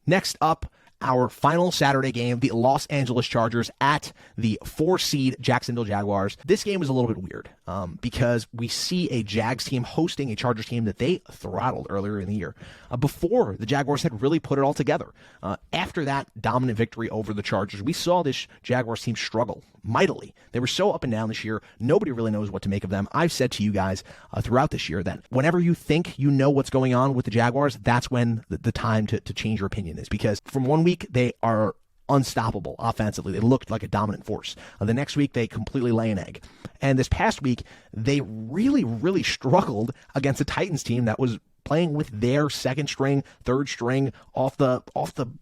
Next up, our final Saturday game, the Los Angeles Chargers at the 4-seed Jacksonville Jaguars. This game was a little bit weird because we see a Jags team hosting a Chargers team that they throttled earlier in the year before the Jaguars had really put it all together. After that dominant victory over the Chargers, we saw this Jaguars team struggle mightily. They were so up and down this year, nobody really knows what to make of them. I've said to you guys throughout this year that whenever you think you know what's going on with the Jaguars, that's when the time to change your opinion is, because from one week they are unstoppable offensively. They looked like a dominant force. The next week, they completely lay an egg. And this past week, they really struggled against a Titans team that was playing with their second string, third string, off the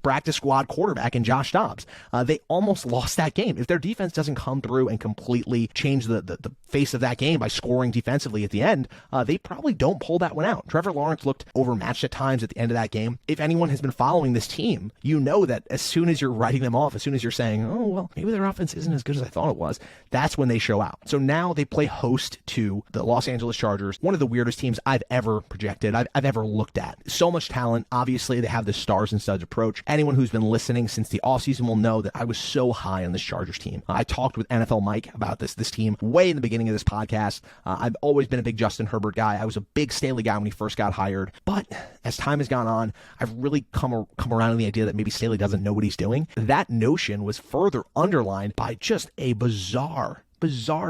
practice squad quarterback in Josh Dobbs. They almost lost that game. If their defense doesn't come through and completely change the face of that game by scoring defensively at the end, they probably don't pull that one out. Trevor Lawrence looked overmatched at times at the end of that game. If anyone has been following this team, you know that as soon as you're writing them off, as soon as you're saying, oh, well, maybe their offense isn't as good as I thought it was, that's when they show out. So now they play host to the Los Angeles Chargers, one of the weirdest teams I've ever projected, I've ever looked at. So much talent. Obviously, they have the stars and studs approach. Anyone who's been listening since the offseason will know that I was so high on this Chargers team. I talked with NFL Mike about this team way in the beginning of this podcast. I've always been a big Justin Herbert guy. I was a big Staley guy when he first got hired. But as time has gone on, I've really come around to the idea that maybe Staley doesn't know what he's doing. That notion was further underlined by just a bizarre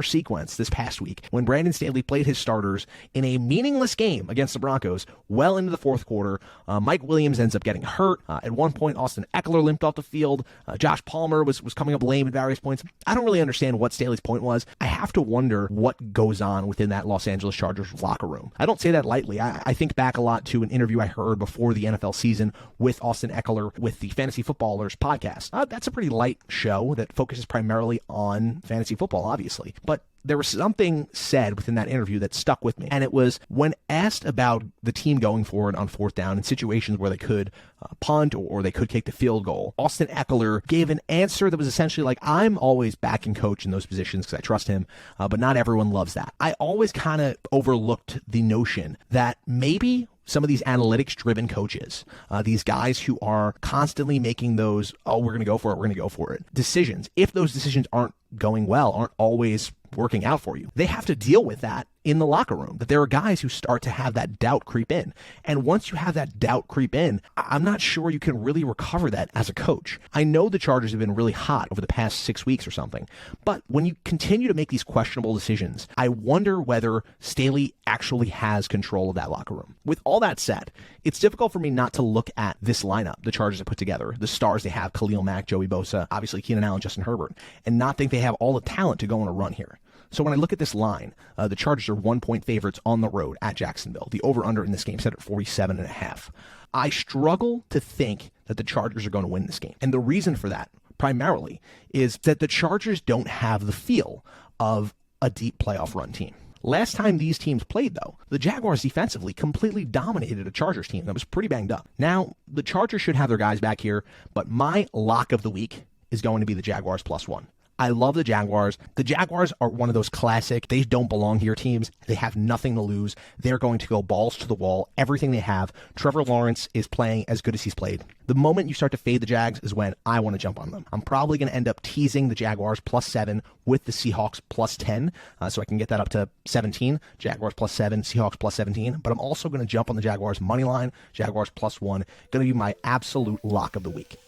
sequence this past week when Brandon Staley played his starters in a meaningless game against the Broncos well into the fourth quarter. Mike Williams ends up getting hurt. At one point, Austin Eckler limped off the field. Josh Palmer was coming up lame at various points. I don't really understand what Staley's point was. I have to wonder what goes on within that Los Angeles Chargers locker room. I don't say that lightly. I think back a lot to an interview I heard before the NFL season with Austin Eckler with the Fantasy Footballers podcast. That's a pretty light show that focuses primarily on fantasy football, obviously. But there was something said within that interview that stuck with me. And it was when asked about the team going forward on fourth down in situations where they could punt or they could kick the field goal, Austin Eckler gave an answer that was essentially like, I'm always backing coach in those positions because I trust him, but not everyone loves that. I always kind of overlooked the notion that maybe some of these analytics-driven coaches, these guys who are constantly making those, we're going to go for it, decisions, if those decisions aren't going well, aren't always working out for you, they have to deal with that in the locker room, that there are guys who start to have that doubt creep in. And once you have that doubt creep in, I'm not sure you can really recover that as a coach. I know the Chargers have been really hot over the past 6 weeks or something, but when you continue to make these questionable decisions, I wonder whether Staley actually has control of that locker room. With all that said, it's difficult for me not to look at this lineup the Chargers have put together, the stars they have, Khalil Mack, Joey Bosa, obviously Keenan Allen, Justin Herbert, and not think they have all the talent to go on a run here. So when I look at this line, the Chargers are 1-point favorites on the road at Jacksonville. The over-under in this game set at 47.5. I struggle to think that the Chargers are going to win this game. And the reason for that, primarily, is that the Chargers don't have the feel of a deep playoff run team. Last time these teams played, though, the Jaguars defensively completely dominated a Chargers team that was pretty banged up. Now, the Chargers should have their guys back here, but my lock of the week is going to be the Jaguars +1. I love the Jaguars. The Jaguars are one of those classic, they don't belong here teams. They have nothing to lose. They're going to go balls to the wall, everything they have. Trevor Lawrence is playing as good as he's played. The moment you start to fade the Jags is when I want to jump on them. I'm probably going to end up teasing the Jaguars +7 with the Seahawks +10, so I can get that up to 17. Jaguars +7, Seahawks +17. But I'm also going to jump on the Jaguars money line, Jaguars +1. Going to be my absolute lock of the week.